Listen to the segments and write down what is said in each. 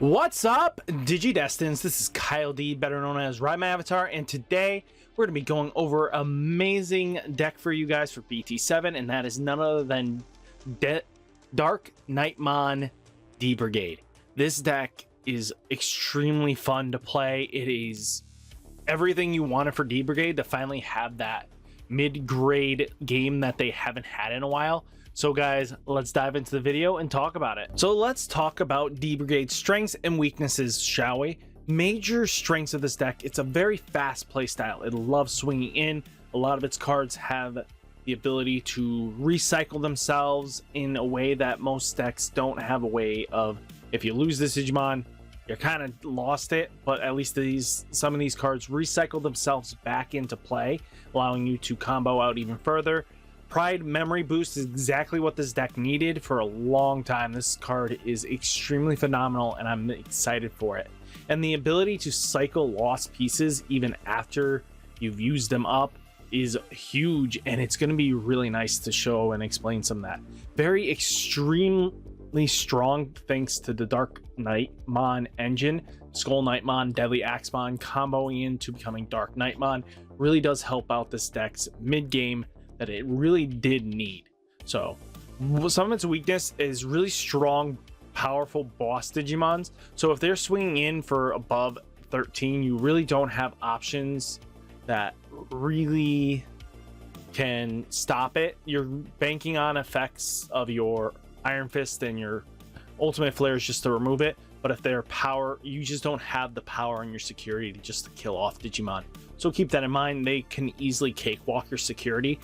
What's up, Digidestins? This is Kyle D, better known as Ridemyavatar, and today we're going to be going over an amazing deck for you guys for BT7, and that is none other than Darkknightmon D-Brigade. This deck is extremely fun to play. It is everything you wanted for D-Brigade to finally have that mid-grade game that they haven't had in a while. So guys, let's dive into the video and talk about it. So let's talk about D-Brigade's strengths and weaknesses, shall we? Major strengths of this deck: it's a very fast play style. It loves swinging in. A lot of its cards have the ability to recycle themselves in a way that most decks don't have a way of. If you lose this Digimon, you're kind of lost it, but at least some of these cards recycle themselves back into play, allowing you to combo out even further. Pride Memory Boost is exactly what this deck needed for a long time. This card is extremely phenomenal and I'm excited for it. And the ability to cycle lost pieces even after you've used them up is huge, and it's going to be really nice to show and explain some of that. Very extremely strong thanks to the Darkknightmon engine. SkullKnightmon, DeadlyAxemon comboing into becoming Darkknightmon really does help out this deck's mid-game that it really did need. So some of its weakness is really strong, powerful boss Digimons. So if they're swinging in for above 13, you really don't have options that really can stop it. You're banking on effects of your Iron Fist and your Ultimate Flares just to remove it. But if they're power, you just don't have the power in your security just to kill off Digimon. So keep that in mind. They can easily cakewalk your security.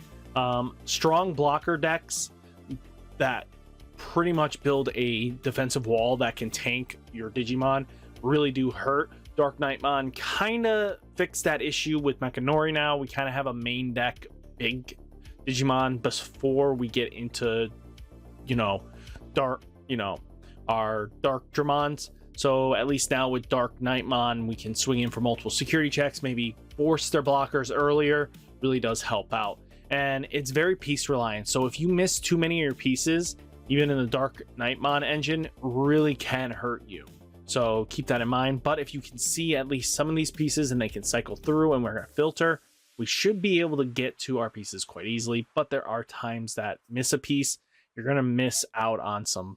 Strong blocker decks that pretty much build a defensive wall that can tank your Digimon really do hurt. Darkknightmon kind of fixed that issue with Mechanori now. We kind of have a main deck big Digimon before we get into, our Darkdramons. So at least now with Darkknightmon, we can swing in for multiple security checks, maybe force their blockers earlier. Really does help out. And it's very piece reliant. So if you miss too many of your pieces, even in the Darkknightmon engine, really can hurt you. So keep that in mind. But if you can see at least some of these pieces and they can cycle through and we're going to filter, we should be able to get to our pieces quite easily. But there are times that miss a piece, you're going to miss out on some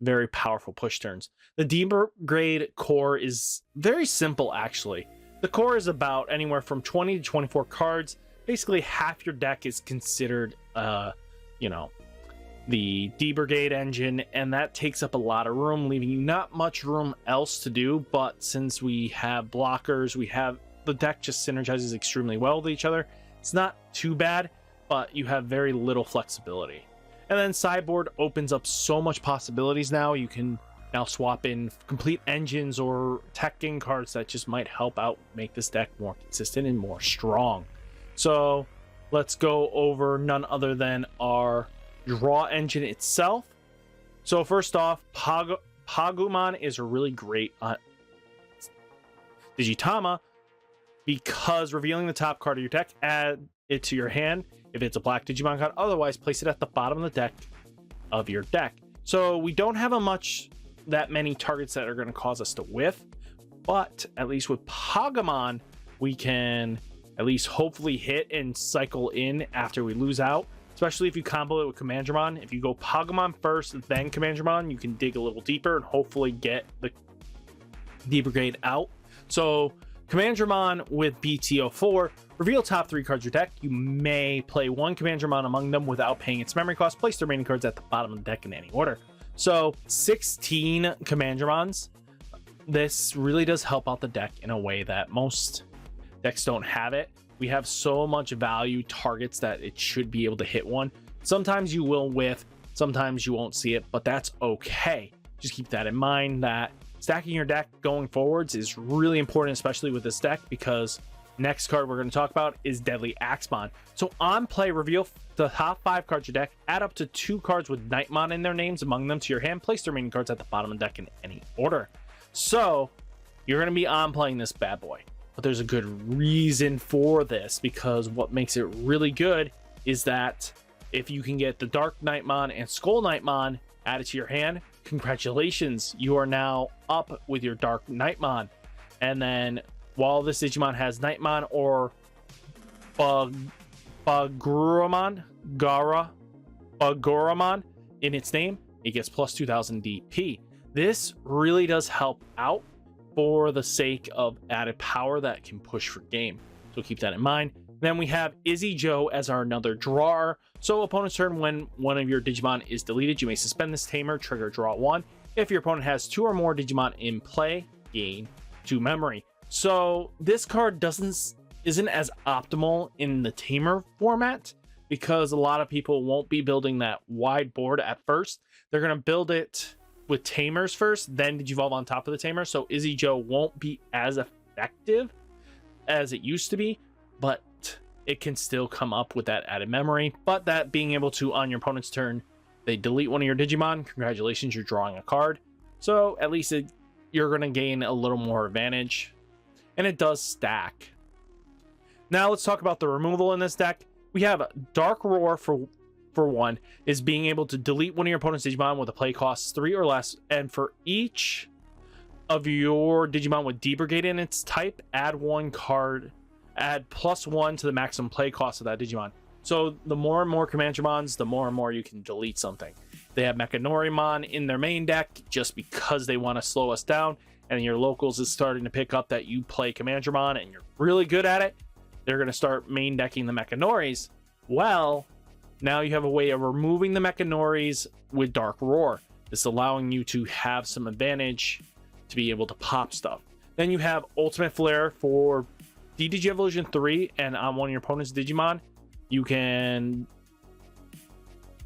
very powerful push turns. The D-Brigade core is very simple, actually. The core is about anywhere from 20 to 24 cards. Basically, half your deck is considered, the D-Brigade engine, and that takes up a lot of room, leaving you not much room else to do. But since we have blockers, the deck just synergizes extremely well with each other. It's not too bad, but you have very little flexibility. And then Sideboard opens up so much possibilities now. You can now swap in complete engines or tech game cards that just might help out make this deck more consistent and more strong. So let's go over none other than our draw engine itself. So first off, Pagumon is a really great Digitama because revealing the top card of your deck, add it to your hand if it's a black Digimon card. Otherwise, place it at the bottom of the deck of your deck. So we don't have that many targets that are going to cause us to whiff, but at least with Pagumon, we can at least hopefully hit and cycle in after we lose out, especially if you combo it with Commandramon. If you go Pagumon first, then Commandramon, you can dig a little deeper and hopefully get the D-Brigade out. So Commandramon with BT4, reveal top 3 cards of your deck. You may play one Commandramon among them without paying its memory cost. Place the remaining cards at the bottom of the deck in any order. So 16 Commandramons. This really does help out the deck in a way that most decks don't have it. We have so much value targets that it should be able to hit one. Sometimes you will whiff, sometimes you won't see it, but that's okay. Just keep that in mind, that stacking your deck going forwards is really important, especially with this deck, because next card we're going to talk about is DeadlyAxemon. So on play, reveal the top 5 cards of your deck, add up to 2 cards with Knightmon in their names among them to your hand, place the remaining cards at the bottom of the deck in any order. So you're going to be on playing this bad boy. But there's a good reason for this, because what makes it really good is that if you can get the Darkknightmon and SkullKnightmon added to your hand, congratulations, you are now up with your DarkKnightmon. And then while this Digimon has Knightmon or Pagumon in its name, it gets plus 2000 DP. This really does help out for the sake of added power that can push for game. So keep that in mind. Then we have Izzy Joe as our another drawer. So opponent's turn, when one of your Digimon is deleted, you may suspend this tamer, trigger draw 1. If your opponent has 2 or more Digimon in play, gain 2 memory. So this card isn't as optimal in the tamer format, because a lot of people won't be building that wide board at first. They're going to build it with tamers first, then Digivolve on top of the tamer. So Izzy Joe won't be as effective as it used to be, but it can still come up with that added memory. But that being able to, on your opponent's turn, they delete one of your Digimon, congratulations, you're drawing a card. So at least you're going to gain a little more advantage, and it does stack. Now let's talk about the removal in this deck. We have Dark Roar for one, is being able to delete one of your opponent's Digimon with a play cost 3 or less, and for each of your Digimon with D-Brigade in its type, add 1 card, add +1 to the maximum play cost of that Digimon. So the more and more Commandramons, the more and more you can delete something. They have Mechanorimon in their main deck just because they want to slow us down, and your locals is starting to pick up that you play Commandramon and you're really good at it. They're going to start main decking the Mechanoris. Well, now you have a way of removing the Mechanoris with Dark Roar. It's allowing you to have some advantage to be able to pop stuff. Then you have Ultimate Flare for Digivolution 3, and on one of your opponent's Digimon, you can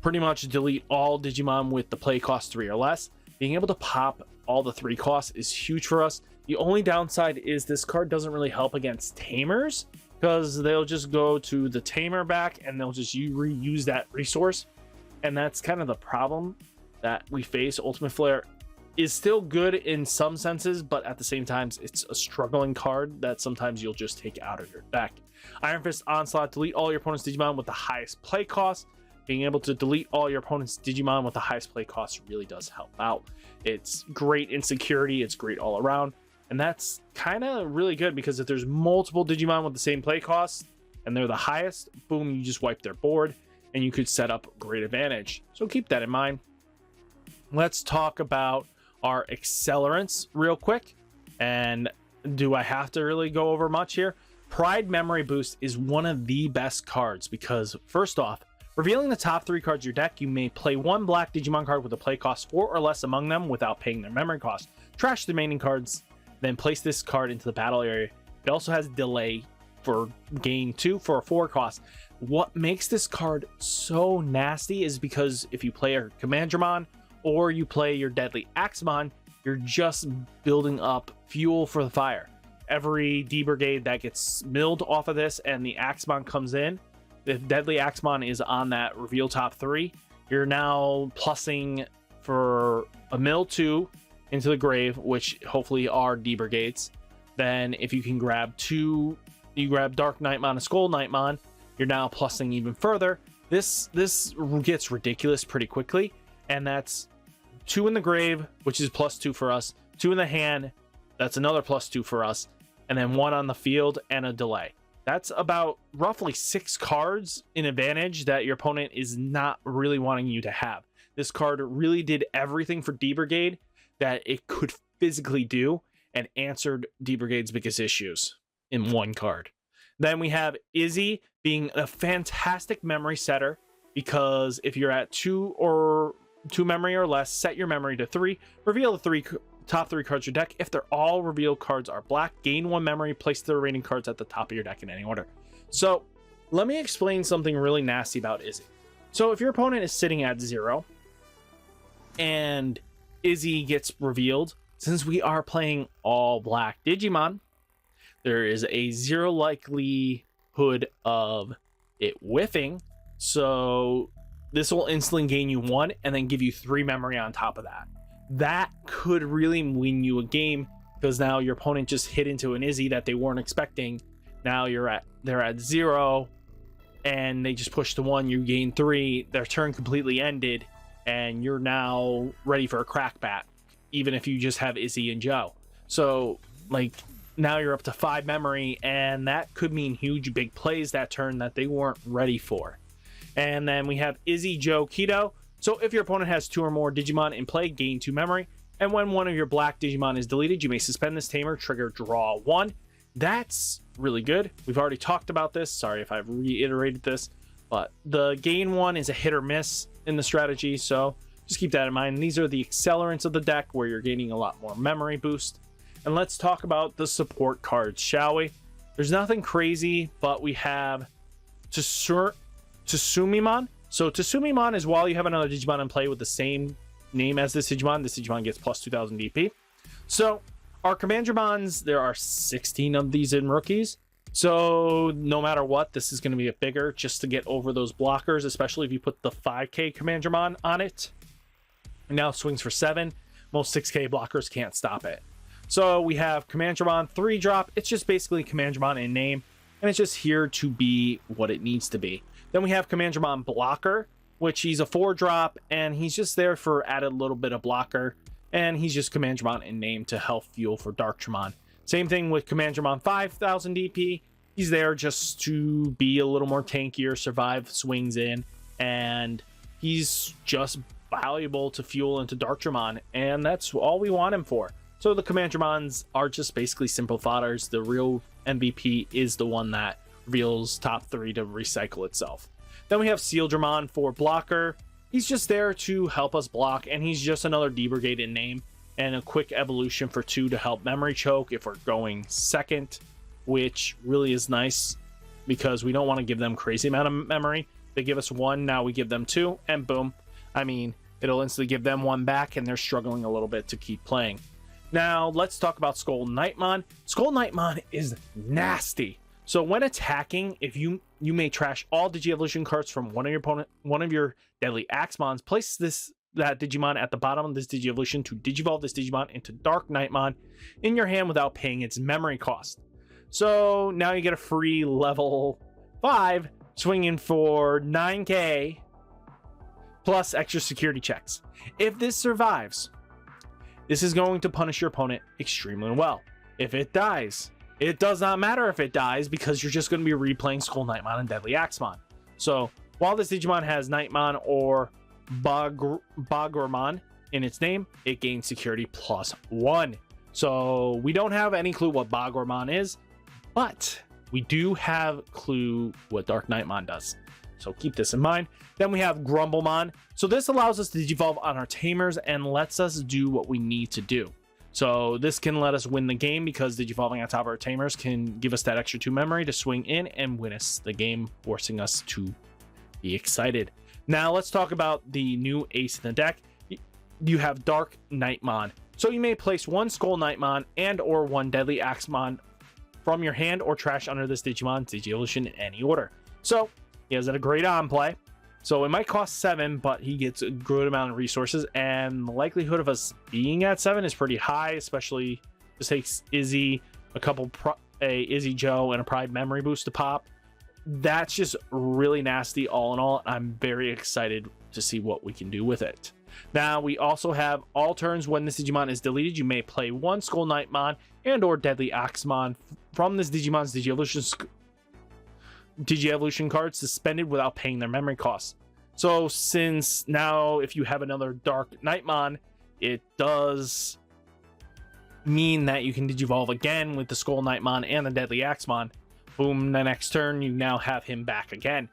pretty much delete all Digimon with the play cost 3 or less. Being able to pop all the 3 costs is huge for us. The only downside is this card doesn't really help against tamers, because they'll just go to the tamer back and they'll just reuse that resource. And that's kind of the problem that we face. Ultimate Flare is still good in some senses, but at the same time, it's a struggling card that sometimes you'll just take out of your deck. Iron Fist Onslaught, delete all your opponent's Digimon with the highest play cost. Being able to delete all your opponent's Digimon with the highest play cost really does help out. It's great in security, it's great all around. And that's kind of really good, because if there's multiple Digimon with the same play cost and they're the highest, boom, you just wipe their board and you could set up great advantage. So keep that in mind. Let's talk about our Accelerants real quick. And do I have to really go over much here? Pride Memory Boost is one of the best cards, because first off, revealing the top 3 cards of your deck, you may play 1 black Digimon card with a play cost 4 or less among them without paying their memory cost. Trash the remaining cards, then place this card into the battle area. It also has delay for gain 2 for a 4 cost. What makes this card so nasty is because if you play a Commandramon or you play your DeadlyAxemon, you're just building up fuel for the fire. Every D-Brigade that gets milled off of this and the Axemon comes in, if DeadlyAxemon is on that reveal top 3, you're now plussing for a mill 2 into the grave, which hopefully are D-Brigades. Then if you can grab 2, you grab DarkKnightmon and SkullKnightmon, you're now plussing even further. This gets ridiculous pretty quickly, and that's 2 in the grave, which is +2 for us, 2 in the hand, that's another +2 for us, and then 1 on the field and a delay. That's about roughly 6 cards in advantage that your opponent is not really wanting you to have. This card really did everything for D-Brigade that it could physically do, and answered D-Brigade's biggest issues in 1 card. Then we have Izzy being a fantastic memory setter, because if you're at 2 memory or less, set your memory to 3, reveal the top 3 cards of your deck. If they're all revealed cards are black, gain 1 memory, place the remaining cards at the top of your deck in any order. So let me explain something really nasty about Izzy. So if your opponent is sitting at 0 and Izzy gets revealed, since we are playing all black Digimon, there is a 0 likelihood of it whiffing. So this will instantly gain you 1 and then give you 3 memory on top of that. That could really win you a game, because now your opponent just hit into an Izzy that they weren't expecting. Now they're at 0 and they just push to 1, you gain 3, their turn completely ended, and you're now ready for a crackback, even if you just have Izzy and Joe. So like now you're up to 5 memory, and that could mean huge big plays that turn that they weren't ready for. And then we have Izzy, Joe, Kido. So if your opponent has 2 or more Digimon in play, gain 2 memory. And when one of your black Digimon is deleted, you may suspend this tamer, trigger draw 1. That's really good. We've already talked about this. Sorry if I've reiterated this, but the gain 1 is a hit or miss in the strategy. So just keep that in mind. These are the accelerants of the deck where you're gaining a lot more memory boost. And let's talk about the support cards, shall we? There's nothing crazy, but we have Tsumemon. So Tsumemon is while you have another Digimon in play with the same name as this Digimon gets plus 2000 DP. So our Commandramons, there are 16 of these in rookies. So no matter what, this is going to be a bigger just to get over those blockers, especially if you put the 5k Commandramon on it. And now swings for 7. Most 6k blockers can't stop it. So we have Commandramon 3-drop. It's just basically Commandramon in name, and it's just here to be what it needs to be. Then we have Commandramon Blocker, which he's a 4-drop, and he's just there for added little bit of blocker, and he's just Commandramon in name to help fuel for Darkdramon. Same thing with Commandramon 5000 DP. He's there just to be a little more tankier, survive swings in, and he's just valuable to fuel into Darkdramon, and that's all we want him for. So the Commandramons are just basically simple fodders. The real MVP is the one that reveals top 3 to recycle itself. Then we have Sealsdramon for blocker. He's just there to help us block, and he's just another D-Brigade in name, and a quick evolution for 2 to help memory choke if we're going second, which really is nice because we don't want to give them crazy amount of memory. They give us 1, now we give them 2, and boom. I mean, it'll instantly give them 1 back, and they're struggling a little bit to keep playing. Now, let's talk about SkullKnightmon. SkullKnightmon is nasty. So when attacking, if you may trash all Digi-Evolution cards from one of your DeadlyAxemons, place that Digimon at the bottom of this Digi-Evolution to Digivolve this Digimon into Darkknightmon in your hand without paying its memory cost. So now you get a free level 5 swinging for 9k plus extra security checks. If this survives, this is going to punish your opponent extremely well. If it dies, it does not matter if it dies because you're just going to be replaying SkullKnightmon and DeadlyAxemon. So while this Digimon has Knightmon or Pagumon in its name, it gains security plus 1. So we don't have any clue what Pagumon is, but we do have clue what Darkknightmon does. So keep this in mind. Then we have Grumblemon. So this allows us to digivolve on our tamers and lets us do what we need to do. So this can let us win the game because digivolving on top of our tamers can give us that extra 2 memory to swing in and win us the game, forcing us to be excited. Now let's talk about the new ace in the deck. You have Darkknightmon. So you may place 1 SkullKnightmon and or 1 DeadlyAxemon from your hand or trash under this Digimon's Digi-Evolution in any order. So he has a great on play. So it might cost 7, but he gets a good amount of resources, and the likelihood of us being at 7 is pretty high, especially this takes Izzy, Izzy Joe, and a Pride memory boost to pop. That's just really nasty all in all. I'm very excited to see what we can do with it. Now we also have all turns when this Digimon is deleted, you may play 1 SkullKnightmon and or DeadlyAxemon from this Digimon's Digi-Evolution cards suspended without paying their memory costs. So since now if you have another Darkknightmon, it does mean that you can Digivolve again with the SkullKnightmon and the DeadlyAxemon. Boom, the next turn you now have him back again.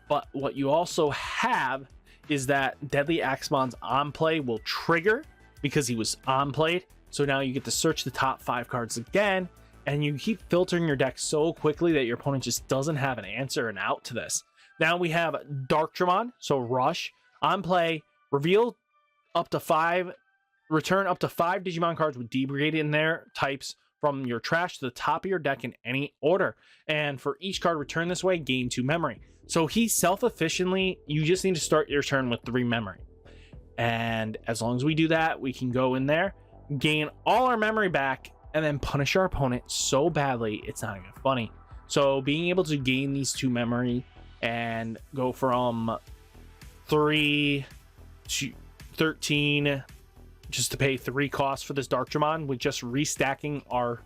But what you also have is that DeadlyAxemon's on play will trigger because he was on played. So now you get to search the top 5 cards again, and you keep filtering your deck so quickly that your opponent just doesn't have an answer and out to this. Now we have Darkdramon, so Rush, on play, reveal up to 5, return up to 5 Digimon cards with D-Brigade in their types from your trash to the top of your deck in any order. And for each card returned this way, gain 2 memory. So he self-efficiently, you just need to start your turn with 3 memory. And as long as we do that, we can go in there, gain all our memory back, and then punish our opponent so badly it's not even funny. So being able to gain these 2 memory and go from 3 13 just to pay 3 costs for this Darkdramon with just restacking our,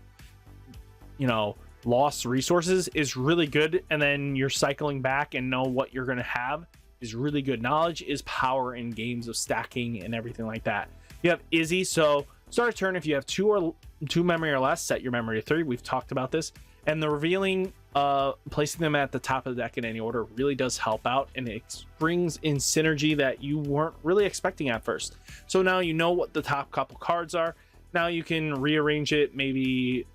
you know, lost resources is really good. And then you're cycling back and know what you're going to have is really good. Knowledge is power in games of stacking and everything like that. You have Izzy, so start a turn if you have 2 memory or less, set your memory to 3. We've talked about this. And the revealing, placing them at the top of the deck in any order really does help out, and it brings in synergy that you weren't really expecting at first. So now you know what the top couple cards are. Now you can rearrange it, maybe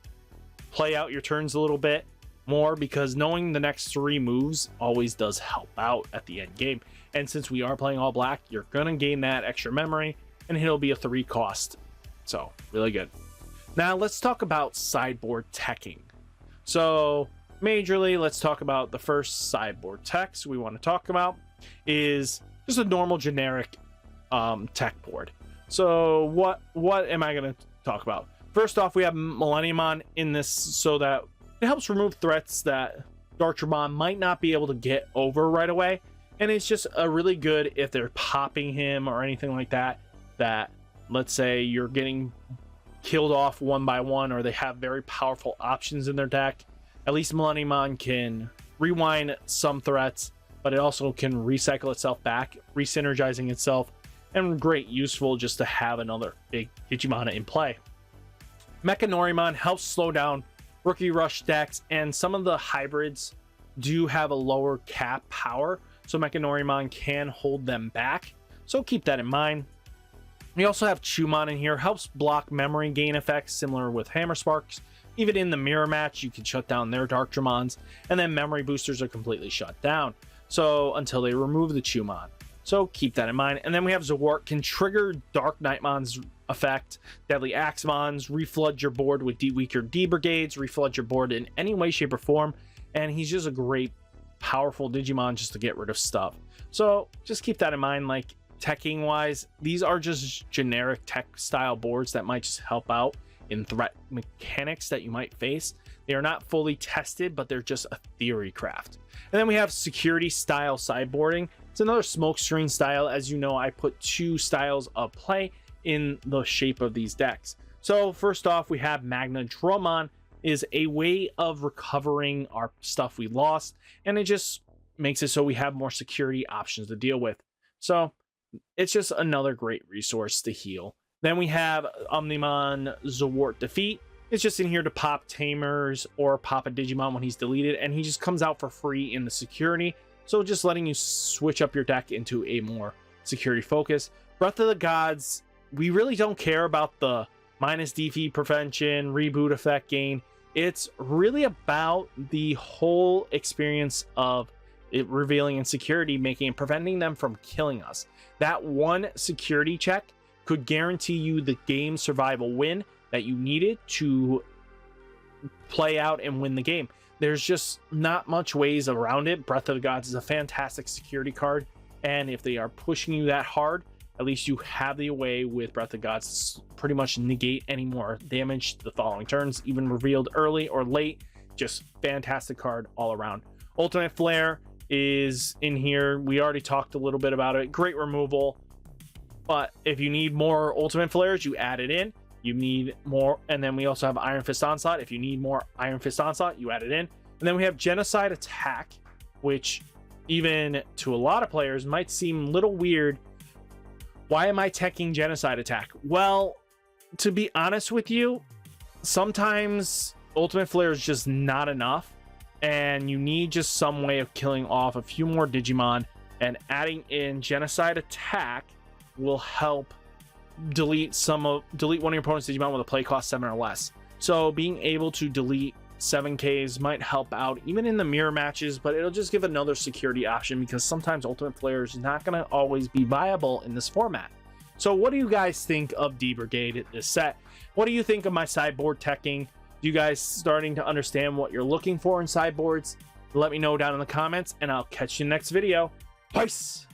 play out your turns a little bit more, because knowing the next 3 moves always does help out at the end game. And since we are playing all black, you're gonna gain that extra memory, and it'll be a 3 cost. So really good. Now let's talk about sideboard teching. So majorly, let's talk about the first sideboard text we want to talk about is just a normal generic tech board. So what am I going to talk about? First off, we have Millenniumon in this so that it helps remove threats that Darkdramon might not be able to get over right away. And it's just a really good if they're popping him or anything like that, that let's say you're getting killed off one by one, or they have very powerful options in their deck. At least Millenniumon can rewind some threats, but it also can recycle itself back, re-synergizing itself, and great useful just to have another big Digimon in play. Mechanorimon helps slow down rookie rush decks, and some of the hybrids do have a lower cap power, so Mechanorimon can hold them back, so keep that in mind. We also have Tsumemon in here, helps block memory gain effects similar with Hammer Sparks. Even in the mirror match, you can shut down their Darkdramons, and then memory boosters are completely shut down, so until they remove the Tsumemon. So keep that in mind. And then we have Zawart, can trigger Darkknightmon's effect, DeadlyAxemons, reflood your board with weaker D-Brigades, reflood your board in any way, shape, or form, and he's just a great, powerful Digimon just to get rid of stuff. So just keep that in mind. Like, teching wise, these are just generic tech style boards that might just help out in threat mechanics that you might face. They are not fully tested, but they're just a theory craft. And then we have security style sideboarding. It's another smokescreen style. As you know, I put 2 styles of play in the shape of these decks. So first off, we have Magnadramon, is a way of recovering our stuff we lost, and it just makes it so we have more security options to deal with. So it's just another great resource to heal. Then we have Omnimon Zawart Defeat. It's just in here to pop Tamers or pop a Digimon when he's deleted, and he just comes out for free in the security. So just letting you switch up your deck into a more security focus. Breath of the Gods, we really don't care about the minus defeat prevention, reboot effect gain. It's really about the whole experience of it revealing insecurity, making and preventing them from killing us. That one security check could guarantee you the game survival win that you needed to play out and win the game. There's just not much ways around it. Breath of the Gods is a fantastic security card, and if they are pushing you that hard, at least you have the way with Breath of Gods to pretty much negate any more damage the following turns, even revealed early or late. Just fantastic card all around. Ultimate Flare is in here. We already talked a little bit about it. Great removal, but if you need more Ultimate Flares, you add it in. You need more, and then we also have Iron Fist Onslaught. If you need more Iron Fist Onslaught, you add it in. And then we have Genocide Attack, which even to a lot of players might seem a little weird. Why am I teching Genocide Attack? Well, to be honest with you, sometimes Ultimate Flare is just not enough, and you need just some way of killing off a few more Digimon, and adding in Genocide Attack will help delete one of your opponent's Digimon with a play cost 7 or less. So being able to delete 7Ks might help out even in the mirror matches, but it'll just give another security option, because sometimes Ultimate Flare is not going to always be viable in this format. So what do you guys think of D-Brigade this set? What do you think of my sideboard teching? You guys starting to understand what you're looking for in sideboards? Let me know down in the comments, and I'll catch you next video. Peace!